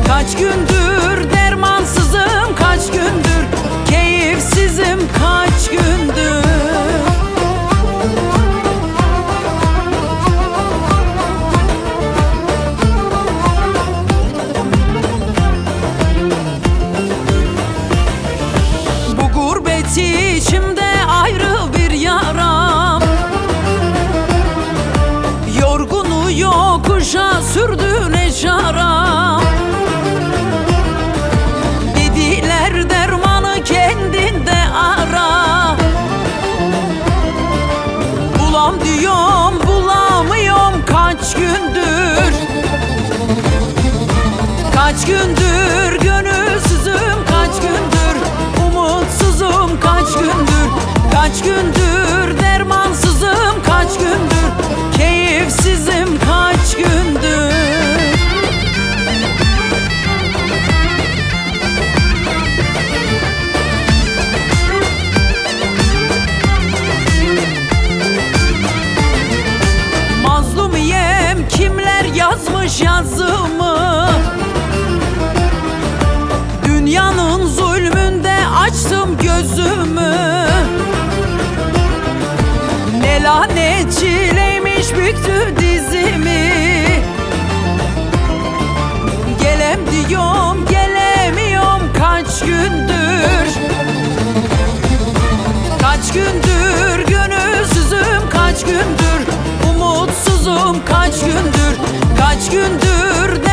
Kaç gündür dermansızım, kaç gündür keyifsizim, kaç gündür. Bu gurbet içimde ayrı bir yaram, yorgunu yokuşa sürdü ne çaram. Dediler dermanı kendinde ara, bulam diyorum bulamıyorum, kaç gündür. Kaç gündür gönülsüzüm, kaç gündür umutsuzum, kaç gündür. Kaç gündür dermansızım, kaç gündür keyifsizim, kaç gündür. Mazlumiyem kimler yazmış yazımı, dünyanın zulmünde açtım gözümü. Ne lanet çileymiş büktü dizimi, gelem diyorum gelemiyorum, kaç gündür. Kaç gündür gönülsüzüm, kaç gündür umutsuzum, kaç gündür. Kaç gündür